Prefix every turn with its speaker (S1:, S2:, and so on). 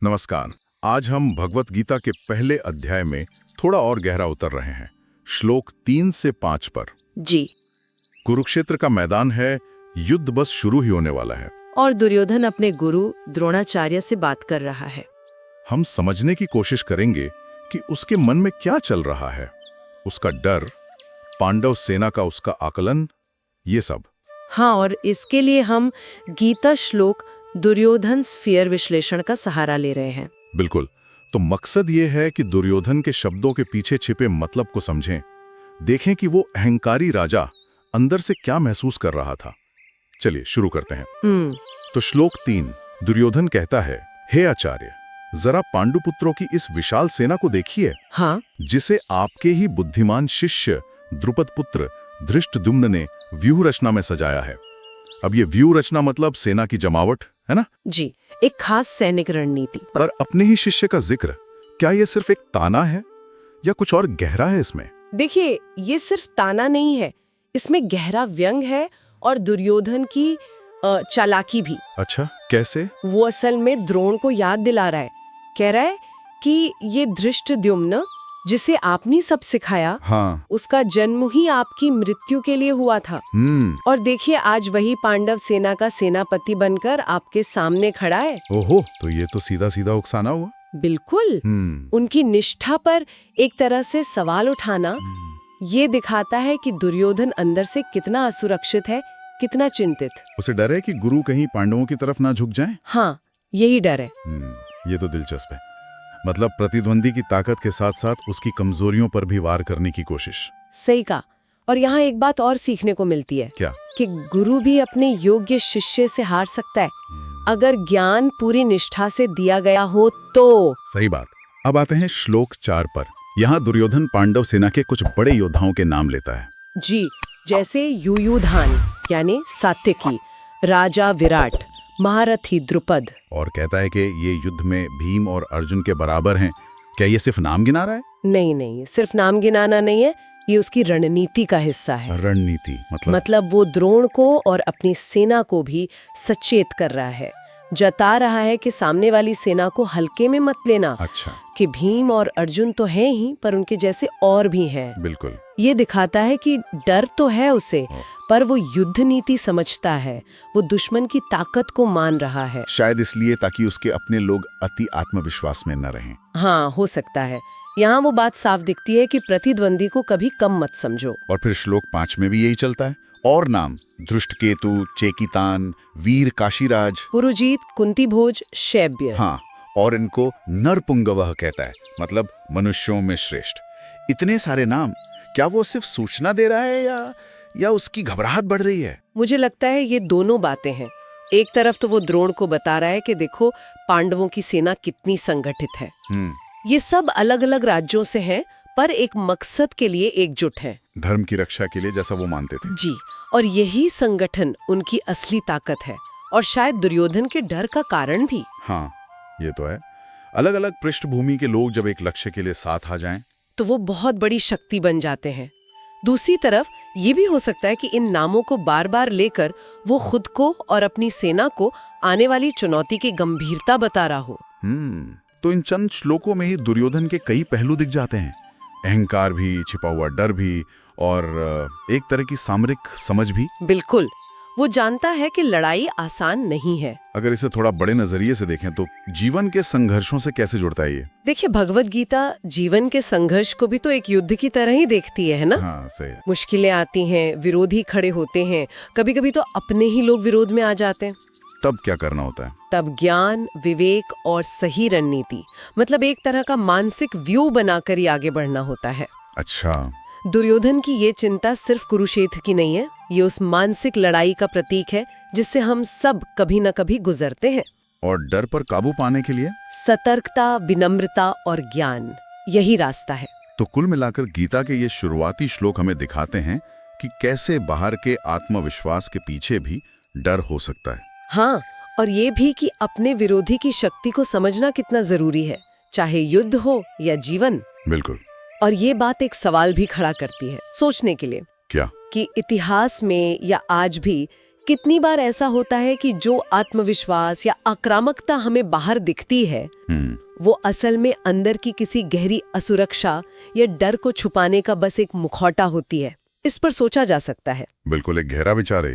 S1: नमस्कार। आज हम भगवत गीता के पहले अध्याय में थोड़ा और गहरा उतर रहे हैं। श्लोक 3 से 5 पर।
S2: जी।
S1: कुरुक्षेत्र का मैदान है, युद्ध बस शुरू ही होने वाला है।
S2: और दुर्योधन अपने गुरु द्रोणाचार्य से बात कर रहा है।
S1: हम समझने की कोशिश करेंगे कि उसके मन में क्या चल रहा है। उसका डर, पांडव सेना का उसका आकलन, ये सब।
S2: हाँ, और इसके लिए हम गीता श्लोक दुर्योधन स्फीयर विश्लेषण का सहारा ले रहे हैं।
S1: बिल्कुल। तो मकसद ये है कि दुर्योधन के शब्दों के पीछे छिपे मतलब को समझें। देखें कि वो अहंकारी राजा अंदर से क्या महसूस कर रहा था। चलिए शुरू करते हैं। तो श्लोक 3 दुर्योधन कहता है, हे आचार्य, जरा पांडुपुत्रों की इस विशाल सेना को देखिए।
S2: हाँ।
S1: जिसे आपके ही बुद्धिमान शिष्य द्रुपद पुत्र धृष्टद्युम्न ने व्यूह रचना में सजाया है। अब ये व्यूह रचना मतलब सेना की जमावट है ना?
S2: जी, एक खास सैनिक रणनीति।
S1: पर अपने ही शिष्य का जिक्र, क्या ये सिर्फ एक ताना है या कुछ और गहरा है इसमें?
S2: देखिए, ये सिर्फ ताना नहीं है, इसमें गहरा व्यंग है और दुर्योधन की चालाकी भी।
S1: अच्छा, कैसे?
S2: वो असल में द्रोण को याद दिला रहा है। कह रहा है कि ये धृष्टद्युम्न जिसे आपने सब सिखाया,
S1: हाँ।
S2: उसका जन्म ही आपकी मृत्यु के लिए हुआ था। और देखिए, आज वही पांडव सेना का सेनापति बनकर आपके सामने खड़ा है।
S1: ओहो, तो ये तो सीधा सीधा उकसाना हुआ।
S2: बिल्कुल। उनकी निष्ठा पर एक तरह से सवाल उठाना ये दिखाता है कि दुर्योधन अंदर से कितना असुरक्षित है, कितना चिंतित।
S1: उसे डर है कि गुरु कहीं पांडवों की तरफ ना झुक जाएं?
S2: हाँ, यही डर है।
S1: ये तो दिलचस्प है। मतलब प्रतिद्वंदी की ताकत के साथ साथ उसकी कमजोरियों पर भी वार करने की कोशिश।
S2: सही कहा। और यहाँ एक बात और सीखने को मिलती है।
S1: क्या? कि
S2: गुरु भी अपने योग्य शिष्य से हार सकता है, अगर ज्ञान पूरी निष्ठा से दिया गया हो तो।
S1: सही बात। अब आते हैं श्लोक 4 पर। यहाँ दुर्योधन पांडव सेना के कुछ बड़े योद्धाओं के नाम लेता है।
S2: जी, जैसे युयुधान यानी सात्यकी, राजा विराट, महारथी द्रुपद।
S1: और कहता है कि ये युद्ध में भीम और अर्जुन के बराबर हैं। क्या ये सिर्फ नाम गिना रहा है?
S2: नहीं, सिर्फ नाम गिनाना नहीं है, ये उसकी रणनीति का हिस्सा है।
S1: रणनीति
S2: मतलब वो द्रोण को और अपनी सेना को भी सचेत कर रहा है, जता रहा है कि सामने वाली सेना को हल्के में मत लेना।
S1: अच्छा।
S2: कि भीम और अर्जुन तो हैं ही, पर उनके जैसे और भी हैं।
S1: बिल्कुल।
S2: ये दिखाता है कि डर तो है उसे, पर वो युद्ध नीति समझता है, वो दुश्मन की ताकत को मान रहा है।
S1: शायद इसलिए ताकि उसके अपने लोग अति आत्मविश्वास में न रहें।
S2: हाँ, हो सकता है। यहाँ वो बात साफ दिखती है कि प्रतिद्वंदी को कभी कम मत समझो।
S1: और फिर श्लोक 5 में भी यही चलता है। और नाम धृष्टकेतु, चेकितान, वीर काशीराज,
S2: पुरुजीत, कुंतीभोज, शैब्य।
S1: हाँ, और इनको नरपुंगवः कहता है, मतलब मनुष्यों में श्रेष्ठ। इतने सारे नाम, क्या वो सिर्फ सूचना दे रहा है या उसकी घबराहट बढ़ रही है?
S2: मुझे लगता है ये दोनों बातें हैं। एक तरफ तो वो द्रोण को बता रहा है कि देखो पांडवों की सेना कितनी संगठित है। ये सब अलग अलग राज्यों से हैं, पर एक मकसद के लिए एकजुट हैं।
S1: धर्म की रक्षा के लिए, जैसा वो मानते थे।
S2: जी, और यही संगठन उनकी असली ताकत है, और शायद दुर्योधन के डर का कारण भी।
S1: हाँ, ये तो है। अलग अलग पृष्ठभूमि के लोग जब एक लक्ष्य के लिए साथ आ जाएं,
S2: तो वो बहुत बड़ी शक्ति बन जाते हैं। दूसरी तरफ ये भी हो सकता है कि इन नामों को बार बार लेकर वो खुद को और अपनी सेना को आने वाली चुनौती की गंभीरता बता रहा हो।
S1: तो इन चंद श्लोकों में ही दुर्योधन के कई पहलू दिख जाते हैं। अहंकार भी, छिपा हुआ डर भी, और एक तरह की सामरिक समझ भी।
S2: बिल्कुल। वो जानता है कि लड़ाई आसान नहीं है।
S1: अगर इसे थोड़ा बड़े नजरिए से देखें तो जीवन के संघर्षों से कैसे जुड़ता है ये?
S2: देखिए, भगवत गीता जीवन के संघर्ष को भी तो एक युद्ध की तरह ही देखती है ना?
S1: हाँ, सही है।
S2: मुश्किलें आती हैं, विरोधी खड़े होते हैं, कभी कभी तो अपने ही लोग विरोध में आ जाते हैं।
S1: तब क्या करना होता है?
S2: तब ज्ञान, विवेक और सही रणनीति, मतलब एक तरह का मानसिक व्यू बनाकर ही आगे बढ़ना होता है।
S1: अच्छा।
S2: दुर्योधन की ये चिंता सिर्फ कुरुक्षेत्र की नहीं है, ये उस मानसिक लड़ाई का प्रतीक है जिससे हम सब कभी न कभी गुजरते हैं।
S1: और डर पर काबू पाने के लिए
S2: सतर्कता, विनम्रता और ज्ञान, यही रास्ता है।
S1: तो कुल मिलाकर गीता के ये शुरुआती श्लोक हमें दिखाते हैं कि कैसे बाहर के आत्मविश्वास के पीछे भी डर हो सकता है।
S2: हाँ, और ये भी कि अपने विरोधी की शक्ति को समझना कितना जरूरी है, चाहे युद्ध हो या जीवन।
S1: बिल्कुल।
S2: और ये बात एक सवाल भी खड़ा करती है सोचने के लिए।
S1: क्या?
S2: कि इतिहास में या आज भी कितनी बार ऐसा होता है कि जो आत्मविश्वास या आक्रामकता हमें बाहर दिखती है वो असल में अंदर की किसी गहरी असुरक्षा या डर को छुपाने का बस एक मुखौटा होती है। इस पर सोचा जा सकता है।
S1: बिल्कुल एक गहरा विचार है।